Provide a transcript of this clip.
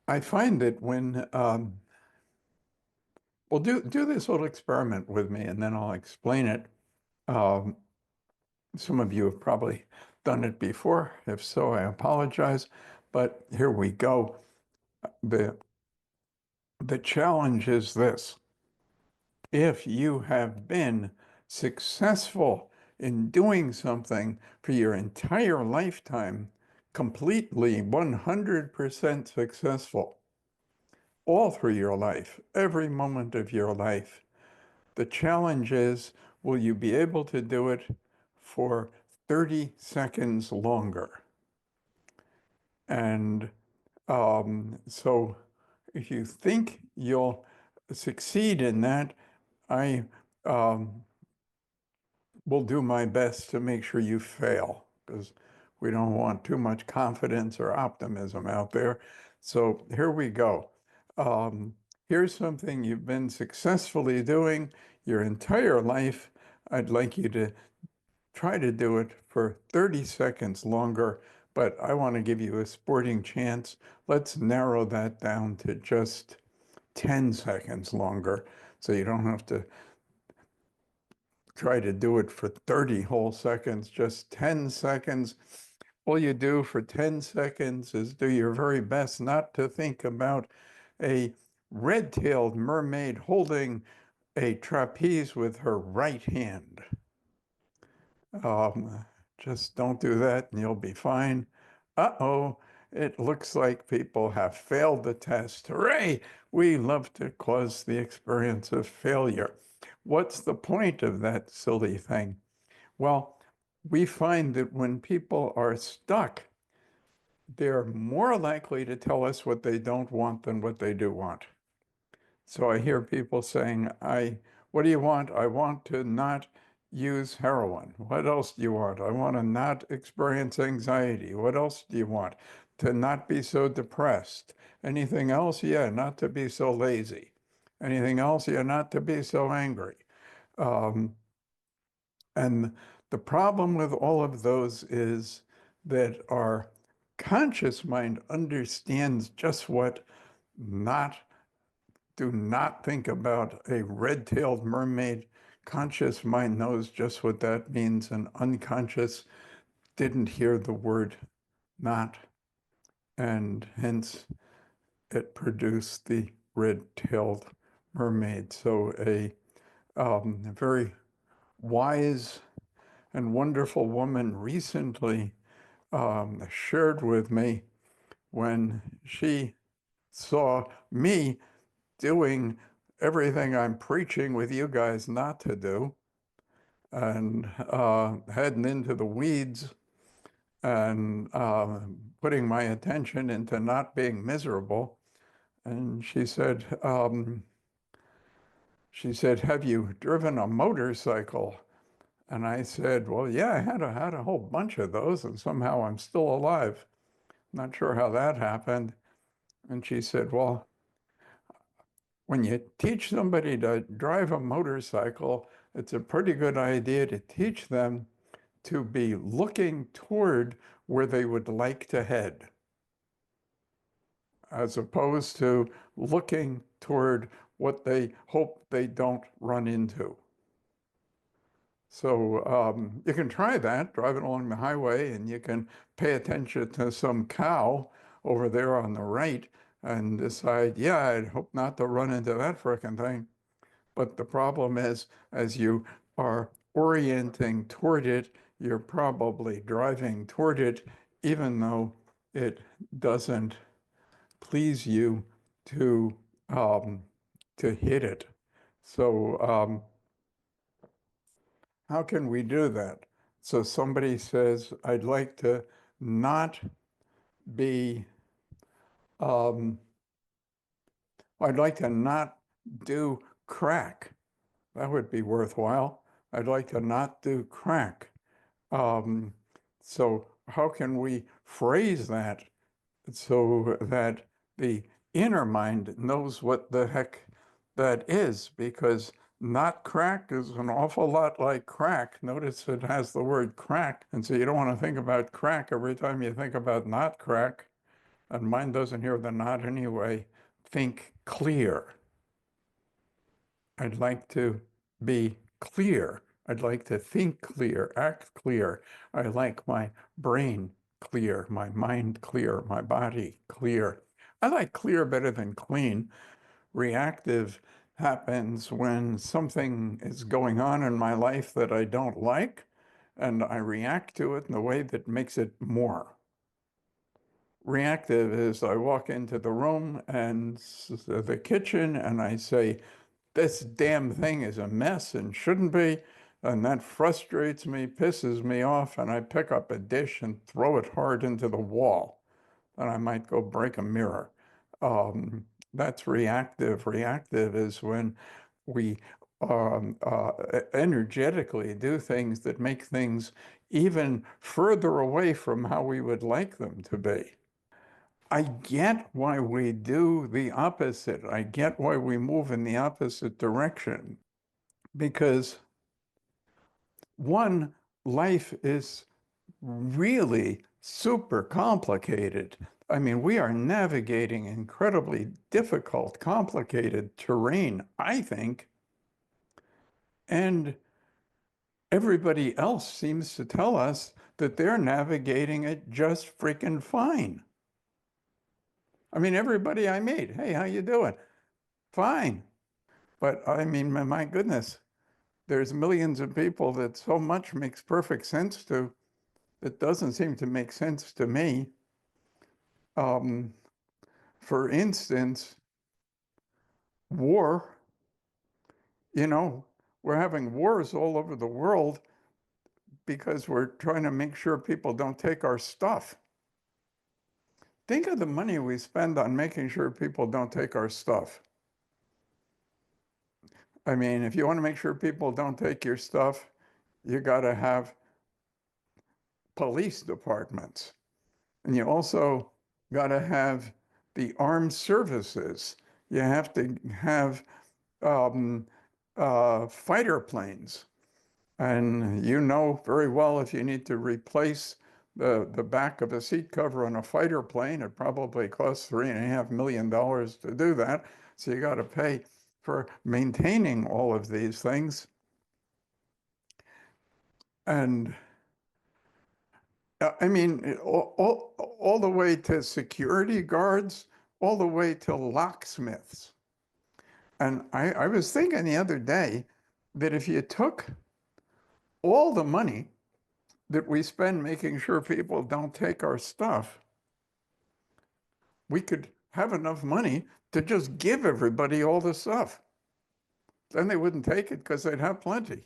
I find that when, well, do this little experiment with me and then I'll explain it. Um, some of you have probably done it before. If so, I apologize. But here we go. The, the challenge is this. If you have been successful in doing something for your entire lifetime, completely 100% successful, all through your life, every moment of your life, the challenge is, will you be able to do it for 30 seconds longer? And so if you think you'll succeed in that, I um, will do my best to make sure you fail because we don't want too much confidence or optimism out there. So here we go. Um, Here's something you've been successfully doing your entire life. I'd like you to try to do it for 30 seconds longer, but I want to give you a sporting chance. Let's narrow that down to just 10 seconds longer so you don't have to try to do it for 30 whole seconds, just 10 seconds. All you do for 10 seconds is do your very best not to think about a red-tailed mermaid holding a trapeze with her right hand. Um, just don't do that and you'll be fine. Uh-oh, it looks like people have failed the test. Hooray! We love to cause the experience of failure. What's the point of that silly thing? Well, we find that when people are stuck, they're more likely to tell us what they don't want than what they do want. So I hear people saying, what do you want? I want to not use heroin. What else do you want? I want to not experience anxiety. What else do you want? To not be so depressed. Anything else? Yeah, not to be so lazy. Anything else? Yeah, not to be so angry. Um, and the problem with all of those is that our conscious mind understands just what not do not think about a red-tailed mermaid. Conscious mind knows just what that means, and unconscious didn't hear the word not, and hence it produced the red-tailed mermaid. So a very wise and wonderful woman recently shared with me when she saw me doing everything I'm preaching with you guys not to do and heading into the weeds and putting my attention into not being miserable. And she said, have you driven a motorcycle? And I said, well, yeah, I had a whole bunch of those, and somehow I'm still alive. Not sure how that happened. And she said, well, when you teach somebody to drive a motorcycle, it's a pretty good idea to teach them to be looking toward where they would like to head, as opposed to looking toward what they hope they don't run into. So you can try that, driving along the highway, and you can pay attention to some cow over there on the right and decide, yeah, I'd hope not to run into that frickin' thing. But the problem is, as you are orienting toward it, you're probably driving toward it, even though it doesn't please you to um, to hit it. So how can we do that? So somebody says, I'd like to not be, um, I'd like to not do crack. That would be worthwhile. I'd like to not do crack. Um, so how can we phrase that so that the inner mind knows what the heck that is? Because not crack is an awful lot like crack. Notice it has the word crack. And so you don't want to think about crack every time you think about not crack. and mine doesn't hear the nod anyway, think clear. I'd like to be clear. I'd like to think clear, act clear. I like my brain clear, my mind clear, my body clear. I like clear better than clean. Reactive happens when something is going on in my life that I don't like, and I react to it in a way that makes it more. Reactive is I walk into the room and the kitchen and I say, this damn thing is a mess and shouldn't be. And that frustrates me, pisses me off, and I pick up a dish and throw it hard into the wall. And I might go break a mirror. That's reactive. Reactive is when we energetically do things that make things even further away from how we would like them to be. I get why we do the opposite. I get why we move in the opposite direction because one, life is really super complicated. I mean, we are navigating incredibly difficult, complicated terrain, I think, and everybody else seems to tell us that they're navigating it just freaking fine. I mean, everybody I meet, hey, how you doing? Fine. But I mean, my goodness, there's millions of people that so much makes perfect sense to that doesn't seem to make sense to me. Um, for instance, war, you know, we're having wars all over the world because we're trying to make sure people don't take our stuff. Think of the money we spend on making sure people don't take our stuff. I mean, if you want to make sure people don't take your stuff, you got to have police departments. And you also got to have the armed services. You have to have um, fighter planes. And you know very well if you need to replace the back of a seat cover on a fighter plane, it probably costs $3.5 million to do that. So you got to pay for maintaining all of these things. And I mean, all the way to security guards, all the way to locksmiths. And I was thinking the other day that if you took all the money that we spend making sure people don't take our stuff, we could have enough money to just give everybody all the stuff. Then they wouldn't take it because they'd have plenty.